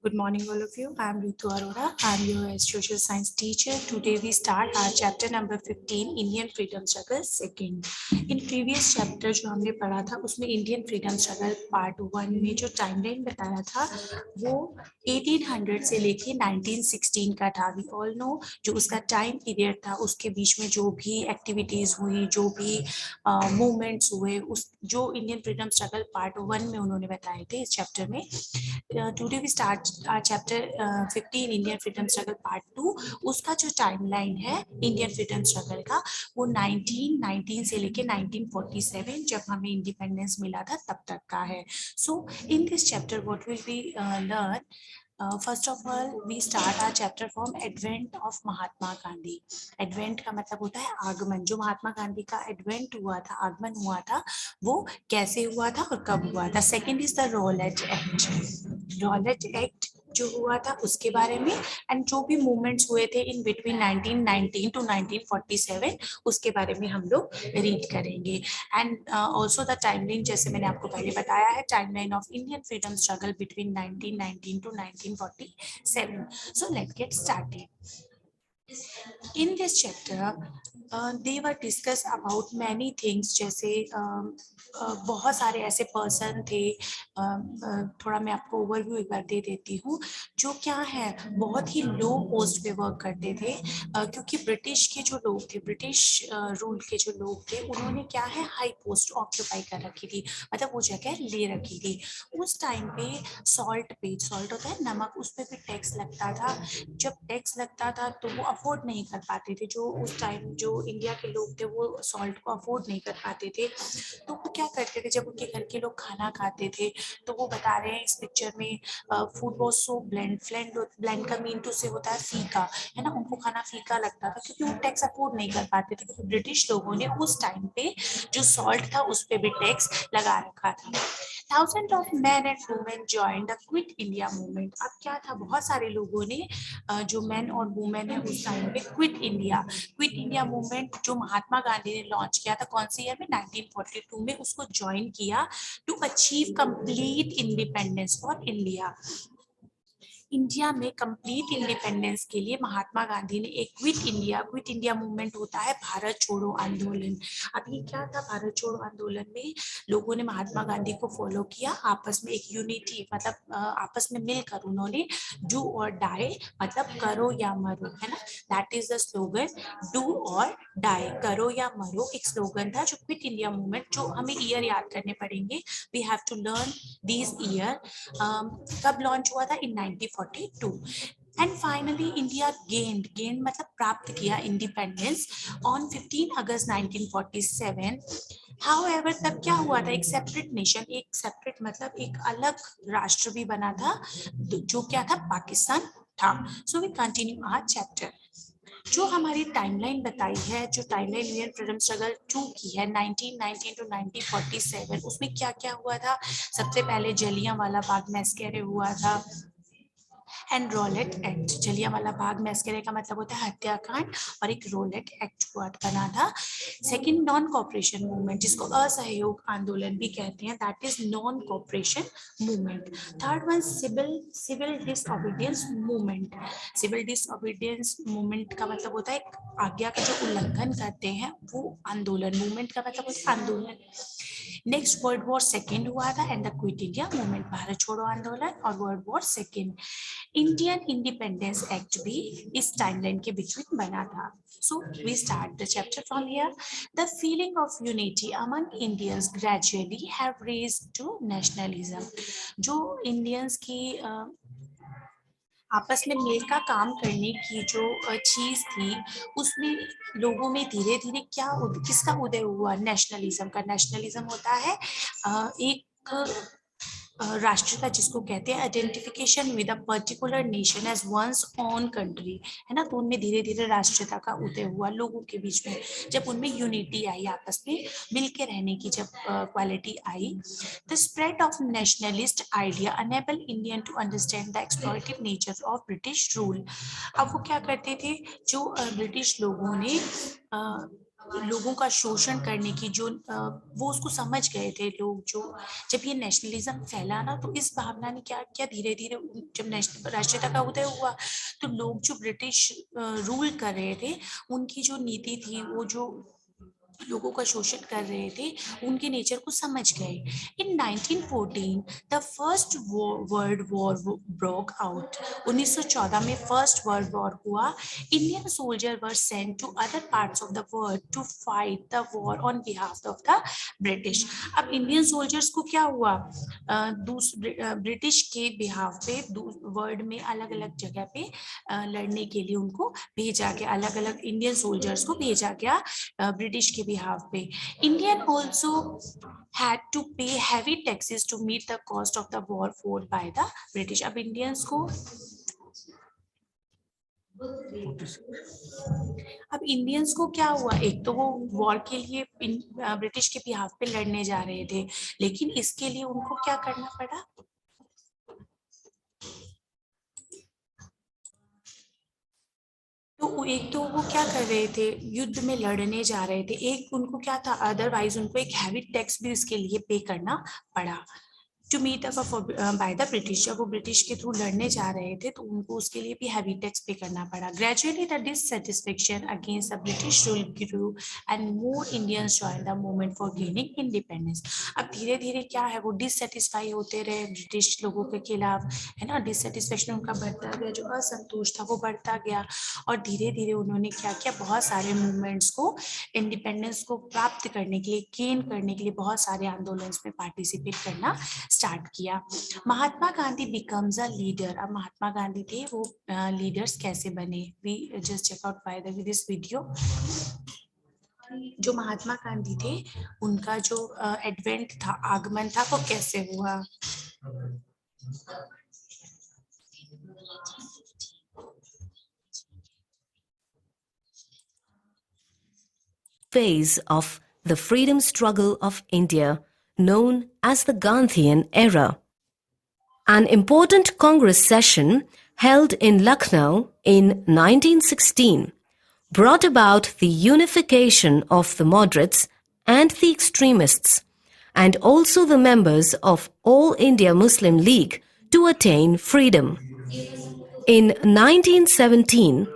Good morning, all of you. I'm Ritu Arora. I'm your social science teacher. Today we start our chapter number 15, Indian Freedom Struggle Second. In previous chapter जो हमने पढ़ा था उसमें Indian Freedom Struggle Part 1 में जो timeline बताया था वो 1800 से लेके 1916 का था. We all know जो उसका टाइम पीरियड था उसके बीच में जो भी एक्टिविटीज हुई, जो भी मूवमेंट्स हुए, उस जो इंडियन फ्रीडम स्ट्रगल पार्ट 1 में उन्होंने बताए थे इस चैप्टर में. Today we start our chapter 15 Indian Freedom Struggle Part 2. उसका जो टाइमलाइन है इंडियन फ्रीडम स्ट्रगल का वो 1919 से लेके 1947 जब हमें इंडिपेंडेंस मिला था तब तक का है. So in this chapter what will we learn? First of all, we start our chapter from Advent of Mahatma Gandhi. Advent का मतलब होता है आगमन. जो महात्मा गांधी का एडवेंट हुआ था, आगमन हुआ था, वो कैसे हुआ था और कब हुआ था. Second is the Rowlatt act. Rowlatt act जो हुआ था उसके बारे में एंड जो भी मूवमेंट्स हुए थे इन बिटवीन 1919 टू 1947 उसके बारे में हम लोग रीड करेंगे. एंड ऑल्सो द टाइमलाइन जैसे मैंने आपको पहले बताया है, timeline of Indian freedom struggle between 1919 to 1947. So let's get started. In this chapter, they were discussed about many things. जैसे बहुत सारे ऐसे पर्सन थे. थोड़ा मैं आपको ओवरव्यू एक बार दे देती हूँ. जो क्या है, बहुत ही लो पोस्ट पे वर्क करते थे, क्योंकि ब्रिटिश के जो लोग थे, ब्रिटिश रूल के जो लोग थे, उन्होंने क्या है हाई पोस्ट ऑक्यूपाई कर रखी थी, मतलब वो जगह ले रखी थी. उस टाइम पे सॉल्ट होता है नमक, उस पर भी टैक्स लगता था. जब टैक्स लगता था तो वो अफोर्ड नहीं कर पाते थे. जो उस टाइम जो इंडिया के लोग थे वो सॉल्ट को अफोर्ड नहीं कर पाते थे. तो वो क्या करते थे, जब उनके घर के लोग खाना खाते थे तो वो बता रहे हैं इस पिक्चर में, food was so blend. Blend का मीन टू से होता है फीका, है ना. उनको खाना फीका लगता था क्योंकि वो टैक्स अफोर्ड नहीं कर पाते थे. तो ब्रिटिश लोगों ने उस टाइम पे जो सॉल्ट था उस पे भी टैक्स लगा रखा था. Thousand of man and women join the quit India movement. अब क्या था, बहुत सारे लोगों ने जो मैन और वुमेन है उस टाइम पे क्विट इंडिया मूवमेंट जो महात्मा गांधी ने लॉन्च किया था कौन सी ईयर में, 1942 में, उसको ज्वाइन किया to achieve complete independence for India. India में कंप्लीट इंडिपेंडेंस के लिए महात्मा गांधी ने एक क्विट इंडिया मूवमेंट होता है भारत छोड़ो आंदोलन. अब ये क्या था, भारत छोड़ो आंदोलन में लोगों ने महात्मा गांधी को फॉलो किया, आपस में एक यूनिटी, मतलब आपस में मिलकर उन्होंने डू और डाई, मतलब करो या मरो, है ना. That is the slogan, do और डाई, करो या मरो, एक स्लोगन था जो क्विट इंडिया मूवमेंट. जो हमें ईयर याद करने पड़ेंगे, we have to learn this year. कब लॉन्च हुआ था, in 1942. And finally India gained मतलब प्राप्त किया इंडिपेंडेंस ऑन 15 अगस्त 1947. हाउएवर तब क्या हुआ था, एक सेपरेट नेशन, एक सेपरेट मतलब एक अलग राष्ट्र भी बना था, जो क्या था, पाकिस्तान था. So we continue our chapter. जो हमारी टाइमलाइन बताई है, जो टाइमलाइन इंडियन फ्रीडम स्ट्रगल 2 की है 1919 टू 1947, उसमें क्या क्या हुआ था. सबसे पहले जलियांवाला बाग मैस्करे हुआ था and Rowlatt act. Jallianwala Bagh मैस्करे का मतलब होता है हत्याकांड, और एक रॉलेट एक्ट हुआ बना था. सेकंड, नॉन कॉपरेशन मूवमेंट, जिसको असहयोग आंदोलन भी कहते हैं, that is non cooperation movement. Third one, civil disobedience movement. Civil disobedience movement का मतलब होता है आज्ञा का जो उल्लंघन करते हैं वो आंदोलन. मूवमेंट का मतलब होता है आंदोलन. नेक्स्ट, वर्ल्ड वॉर सेकेंड हुआ था and the quit India movement, Bharat छोड़ो आंदोलन और world war second. Indian independence act भी इस टाइमलाइन के बीच में बना था. So we start the chapter from here. The feeling of unity among Indians gradually have raised to nationalism. जो इंडियंस की आपस में मिलकर काम करने की जो चीज थी, उसमें लोगों में धीरे धीरे क्या किसका उदय हुआ, नेशनलिज्म का. नेशनलिज्म होता है एक राष्ट्रीयता, जिसको कहते हैं identification with a particular nation as one's own country, है ना. तो उनमें धीरे धीरे राष्ट्रीयता का उदय हुआ लोगों के बीच में, जब उनमें यूनिटी आई, आपस में मिलके रहने की जब क्वालिटी आई. The spread of nationalist idea enable Indian to understand the exploitative nature of British rule. अब वो क्या करते थे, जो ब्रिटिश लोगों ने लोगों का शोषण करने की जो वो उसको समझ गए थे लोग, जो जब ये नेशनलिज्म फैला ना, तो इस भावना ने क्या किया, धीरे धीरे जब राष्ट्रीयता का उदय हुआ, तो लोग जो ब्रिटिश रूल कर रहे थे, उनकी जो नीति थी, वो जो लोगों का शोषण कर रहे थे, उनके नेचर को समझ गए। In 1914 the first world war broke out. 1914 में फर्स्ट वर्ल्ड वॉर हुआ। Indian soldier were sent to other parts of the world to fight the war on behalf of the British. अब इंडियन सोल्जर्स को क्या हुआ, British के behalf पे world में अलग अलग जगह पे लड़ने के लिए उनको भेजा गया, अलग अलग इंडियन सोल्जर्स को भेजा गया ब्रिटिश के बिहाफ पे। Indian also had to pay heavy taxes to meet the cost of the war fought by the British। अब इंडियंस को, अब इंडियंस को क्या हुआ, एक तो वो वॉर के लिए ब्रिटिश के बिहाफ पे लड़ने जा रहे थे, लेकिन इसके लिए उनको क्या करना पड़ा, तो एक तो वो क्या कर रहे थे, युद्ध में लड़ने जा रहे थे, एक उनको क्या था, अदरवाइज उनको एक हैवी टैक्स भी इसके लिए पे करना पड़ा to meet up by the British. जब वो ब्रिटिश के थ्रू लड़ने जा रहे थे, तो उनको उसके लिए भी हैवी टैक्स पे करना पड़ा। Gradually the dissatisfaction against the British rule grew and more Indians join the movement for gaining independence. अब धीरे धीरे क्या है, वो डिससेटिस्फाई होते रहे ब्रिटिश लोगों के खिलाफ, है ना, डिससेटिस्फेक्शन उनका बढ़ता गया, जो असंतोष था वो बढ़ता गया, और धीरे धीरे उन्होंने क्या किया, बहुत सारे मूवमेंट्स को, इंडिपेंडेंस को प्राप्त करने के लिए, गेन करने के लिए बहुत सारे आंदोलन में पार्टिसिपेट करना स्टार्ट किया। Mahatma Gandhi becomes a leader. अब महात्मा गांधी थे, वो लीडर्स कैसे बने, we just check out by this video. जो महात्मा गांधी थे, उनका जो एडवेंट था, आगमन था, वो कैसे हुआ। Phase of the freedom struggle of India, known as the Gandhian era. An important Congress session held in Lucknow in 1916 brought about the unification of the moderates and the extremists, and also the members of All India Muslim League to attain freedom. In 1917,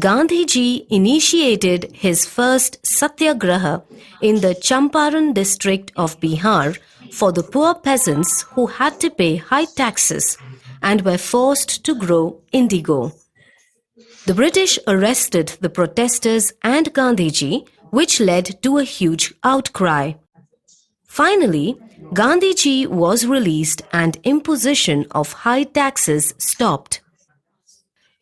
Gandhiji initiated his first satyagraha in the Champaran district of Bihar for the poor peasants who had to pay high taxes and were forced to grow indigo. The British arrested the protesters and Gandhiji, which led to a huge outcry. Finally, Gandhiji was released and imposition of high taxes stopped.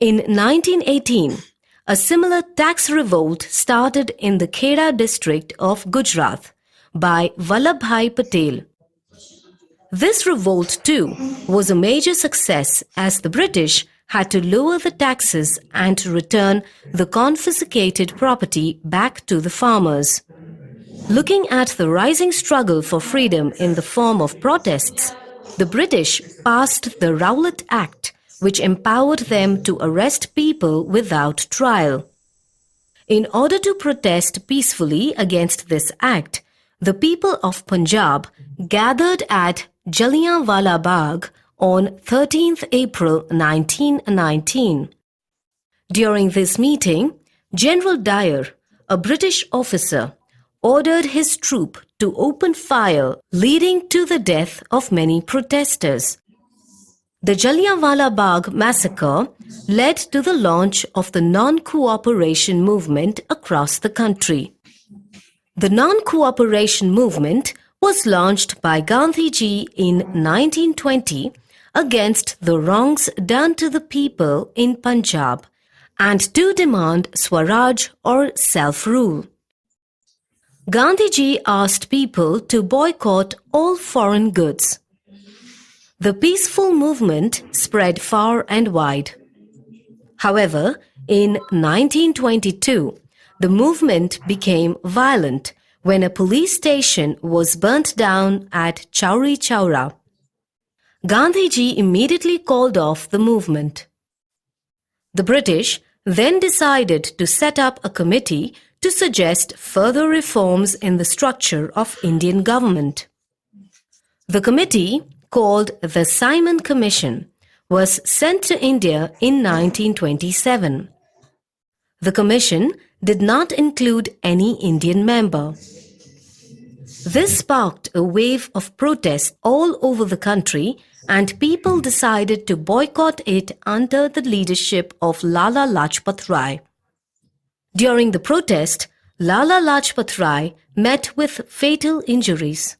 In 1918, a similar tax revolt started in the Kheda district of Gujarat by Vallabhbhai Patel. This revolt too was a major success, as the British had to lower the taxes and return the confiscated property back to the farmers. Looking at the rising struggle for freedom in the form of protests, the British passed the Rowlatt Act, which empowered them to arrest people without trial. In order to protest peacefully against this act, the people of Punjab gathered at Jallianwala Bagh on 13th April 1919. During this meeting, General Dyer, a British officer, ordered his troop to open fire, leading to the death of many protesters. The Jallianwala Bagh massacre led to the launch of the non-cooperation movement across the country. The non-cooperation movement was launched by Gandhiji in 1920 against the wrongs done to the people in Punjab and to demand Swaraj or self-rule. Gandhiji asked people to boycott all foreign goods. The peaceful movement spread far and wide. However, in 1922, the movement became violent when a police station was burnt down at Chauri Chaura. Gandhiji immediately called off the movement. The British then decided to set up a committee to suggest further reforms in the structure of Indian government. The committee, called the Simon Commission, was sent to India in 1927. The commission did not include any Indian member. This sparked a wave of protest all over the country, and people decided to boycott it under the leadership of Lala Lajpat Rai. During the protest, Lala Lajpat Rai met with fatal injuries.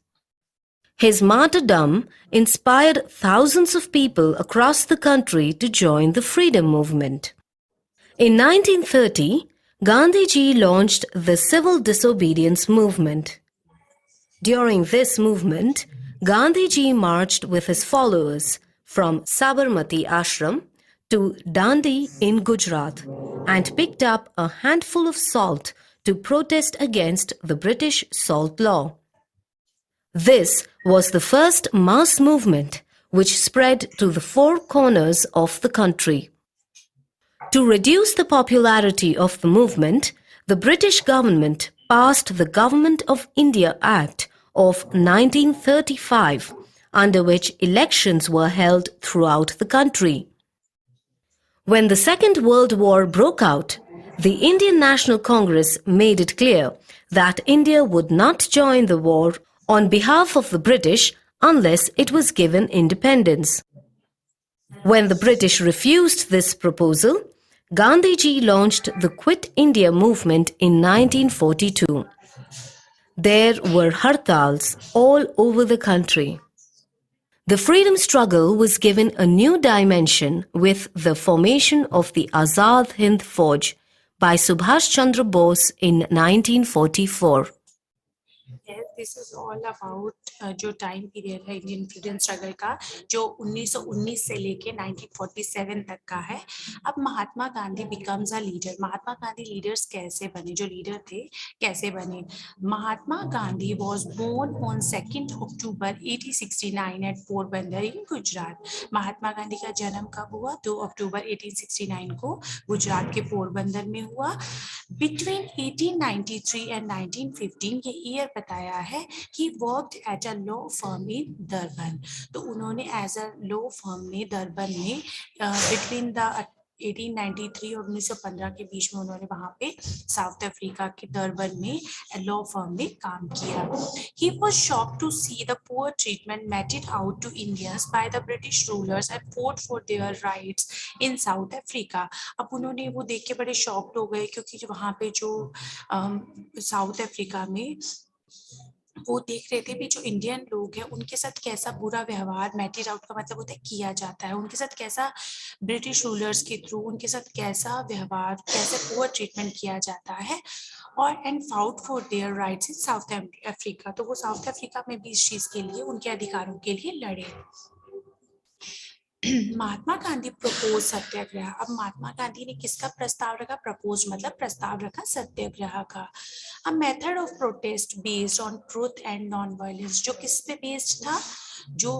His martyrdom inspired thousands of people across the country to join the freedom movement. In 1930, Gandhiji launched the civil disobedience movement. During this movement, Gandhiji marched with his followers from Sabarmati Ashram to Dandi in Gujarat and picked up a handful of salt to protest against the British salt law. This was the first mass movement which spread to the four corners of the country. To reduce the popularity of the movement, the British government passed the Government of India Act of 1935, under which elections were held throughout the country. When the Second World War broke out, the Indian National Congress made it clear that India would not join the war on behalf of the British unless it was given independence. When the British refused this proposal, Gandhiji launched the Quit India movement in 1942. There were hartals all over the country. The freedom struggle was given a new dimension with the formation of the Azad Hind Fauj by Subhash Chandra Bose in 1944. Yes, this is all about जो time period है Indian freedom struggle का जो 1919 से लेके 1947 तक का है. अब Mahatma Gandhi becomes a leader. Mahatma Gandhi leaders कैसे बने, जो लीडर थे कैसे बने? Mahatma Gandhi was born on 2 October 1869 at Porbandar in Gujarat. Mahatma Gandhi का जन्म कब हुआ? 2 अक्टूबर 1869 को गुजरात के पोरबंदर में हुआ. बिटवीन 1893 एंड 1915 ये ईयर बताया है. He worked at a law firm in Durban. तो उन्होंने एज अ लॉ फर्म में दरबन में बिटवीन द 1893 और 1915 के बीच में उन्होंने वहां पे साउथ अफ्रीका के दरबन में लॉ फर्म में काम किया. He was shocked to see the poor treatment meted out to Indians by the British rulers and fought for their rights in South Africa. अब उन्होंने वो देख के बड़े शॉक्ड हो गए क्योंकि वहां पे जो साउथ अफ्रीका में वो देख रहे थे भी जो इंडियन लोग हैं उनके साथ कैसा बुरा व्यवहार, मेटेड आउट का मतलब होता है किया जाता है, उनके साथ कैसा ब्रिटिश रूलर्स के थ्रू उनके साथ कैसा व्यवहार, कैसे पुअर ट्रीटमेंट किया जाता है. और and fought for their rights in south Africa. तो वो साउथ अफ्रीका में भी इस चीज के लिए, उनके अधिकारों के लिए लड़े. महात्मा गांधी प्रपोज सत्याग्रह. अब महात्मा गांधी ने किसका प्रस्ताव रखा? प्रपोज मतलब प्रस्ताव रखा सत्याग्रह का. A method of protest based on truth and non violence. जो किस पे बेस्ड था? जो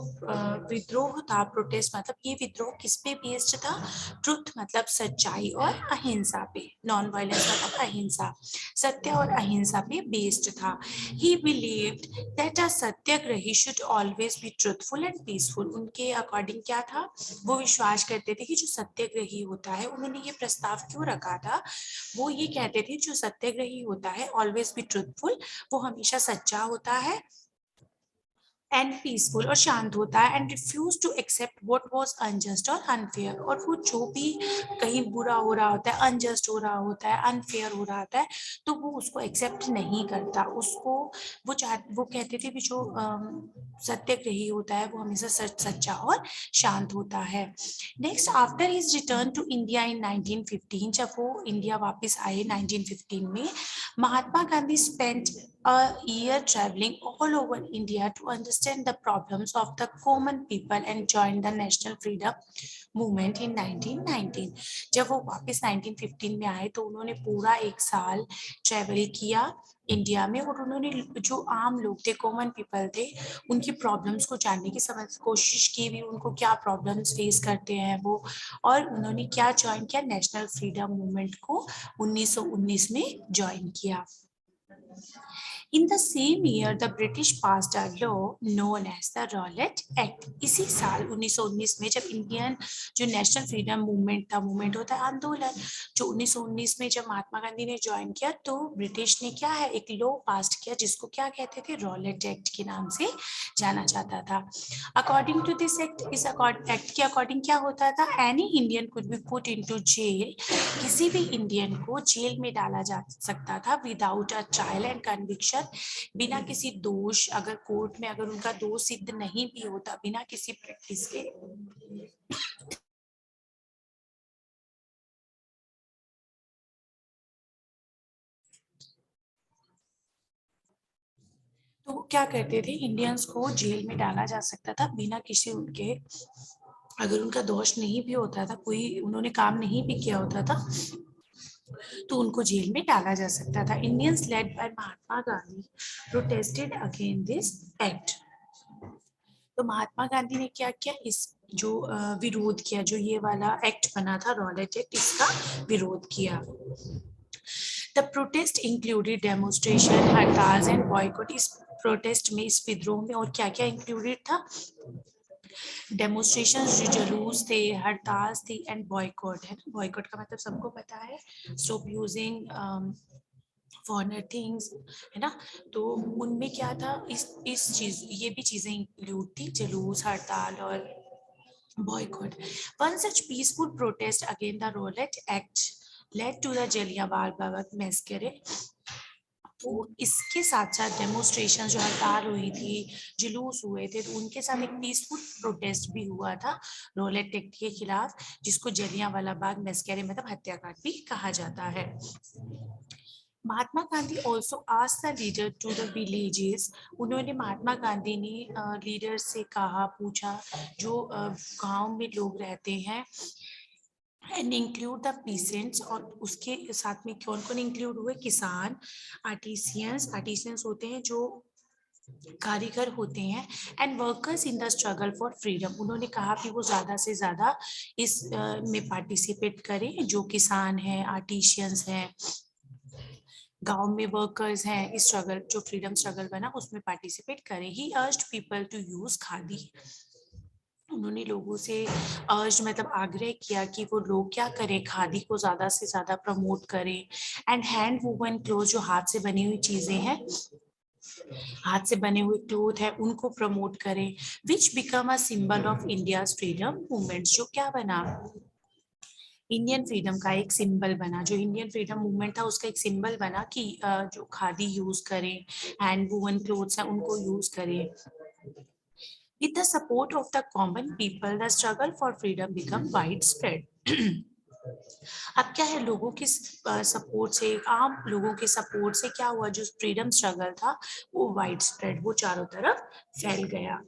विद्रोह था, प्रोटेस्ट मतलब ये विद्रोह किस पे बेस्ड था? ट्रुथ मतलब सच्चाई और अहिंसा पे. नॉन वायलेंस मतलब अहिंसा. सत्य और अहिंसा पे बेस्ड था. ही believed that a satyagrahi should always be truthful and peaceful. उनके अकॉर्डिंग क्या था? वो विश्वास करते थे कि जो सत्याग्रही होता है, उन्होंने ये प्रस्ताव क्यों रखा था? वो ये कहते थे जो सत्याग्रही होता है ऑलवेज बी ट्रुथफुल, वो हमेशा सच्चा होता है एंड पीसफुल और शांत होता है, and refuse to accept what was unjust और अनफेयर. और वो जो भी कहीं बुरा हो रहा होता है, अनजस्ट हो रहा होता है, अनफेयर हो रहा होता है, तो वो उसको एक्सेप्ट नहीं करता. उसको वो कहते थे कि जो सत्याग्रही होता है वो हमेशा सच्चा और शांत होता है. Next, after his return to India in 1915, जब वो इंडिया वापस आए 1915 में, Mahatma Gandhi spent a year traveling all over India to understand the problems of the common people and joined the National Freedom Movement in 1919. जब वो वापस 1915 में आए तो उन्होंने पूरा एक साल ट्रेवल किया इंडिया में और उन्होंने जो आम लोग थे, कॉमन पीपल थे, उनकी प्रॉब्लम्स को जानने की कोशिश की भी, उनको क्या प्रॉब्लम्स फेस करते हैं वो, और उन्होंने क्या ज्वाइन किया, नेशनल फ्रीडम मूवमेंट को 1919 में ज्वाइन किया। In the same year, the British passed a law known as the Rowlatt Act. इसी साल 1919 में जब इंडियन जो नेशनल फ्रीडम मूवमेंट था, मूवमेंट होता है आंदोलन, जो 1919 में जब महात्मा गांधी ने ज्वाइन किया तो ब्रिटिश ने क्या है, एक लॉ पास किया जिसको क्या कहते थे, रॉलेट एक्ट के नाम से जाना जाता था। अकॉर्डिंग टू दिस एक्ट, इस एक्ट के अकॉर्डिंग क्या होता था, any Indian could be put into jail, किसी भी इंडियन को जेल में डाला जा सकता था without a trial and conviction, बिना किसी दोष, अगर कोर्ट में अगर उनका दोष सिद्ध नहीं भी होता, बिना किसी प्रैक्टिस के। तो क्या करते थे, इंडियंस को जेल में डाला जा सकता था बिना किसी उनके, अगर उनका दोष नहीं भी होता था, कोई उन्होंने काम नहीं भी किया होता था, तो उनको जेल में डाला जा सकता था। Indians led by Mahatma Gandhi protested against this act. तो महात्मा गांधी ने क्या किया, इस जो विरोध किया, जो ये वाला एक्ट बना था रॉलेट एक्ट, इसका विरोध किया। द प्रोटेस्ट इंक्लूडेड डेमोन्स्ट्रेशन, हड़ताल एंड बॉयकॉट। इस प्रोटेस्ट में, इस विद्रोह में और क्या क्या इंक्लूडेड था, डेमोन्स्ट्रेशन, जो जुलूस थे, हड़ताल थी, एंड बॉयकॉट है। बॉयकॉट का मतलब सबको पता है, स्टॉप यूजिंग फॉरेनर थिंग्स, है ना। तो उनमें क्या था, इस चीज, ये भी चीजें इंक्लूड थी, जुलूस, हड़ताल और boycott. One such peaceful protest against the Rowlatt Act led to the Jallianwala Bagh massacre. तो इसके साथ साथ डेमोन्स्ट्रेशन, जो हड़ताल हुई थी, जुलूस हुए थे, तो उनके साथ एक पीसफुल प्रोटेस्ट भी हुआ था रॉलेट एक्ट के खिलाफ, जिसको जलियांवाला बाग मैसेकर मतलब हत्याकांड भी कहा जाता है। Mahatma Gandhi also asked the leader to the villages. उन्होंने, महात्मा गांधी ने लीडर से कहा, पूछा, जो गांव में लोग रहते हैं, एंड इंक्लूड द पीसेंट्स, और उसके साथ में कौन कौन इंक्लूड हुए, किसान, आर्टिसियंस, आर्टिसियंस होते हैं जो कारीगर होते हैं, and workers in the struggle for freedom. उन्होंने कहा कि वो ज्यादा से ज्यादा इस में पार्टिसिपेट करें, जो किसान हैं, आर्टिशियंस हैं, गांव में वर्कर्स हैं, इस स्ट्रगल, जो फ्रीडम स्ट्रगल बना उसमें पार्टिसिपेट करें। He urged people to use khadi. उन्होंने लोगों से अर्ज मतलब आग्रह किया कि वो लोग क्या करें, खादी को ज्यादा से ज्यादा प्रमोट करें, एंड हैंड वूवन क्लोथ, जो हाथ से बनी हुई चीजें हैं, हाथ से बने हुए क्लोथ है, उनको प्रमोट करें, विच become a symbol of India's freedom movement. जो क्या बना, इंडियन फ्रीडम का एक सिंबल बना, जो इंडियन फ्रीडम मूवमेंट था उसका एक सिंबल बना कि जो खादी यूज करें, हैंड वूवन क्लोथ्स हैं उनको यूज करें। With the support of the common people, the struggle for freedom become widespread. अब क्या है, लोगों के सपोर्ट से, आम लोगों के सपोर्ट से क्या हुआ, जो फ्रीडम स्ट्रगल था वो वाइड स्प्रेड, वो चारों तरफ फैल गया।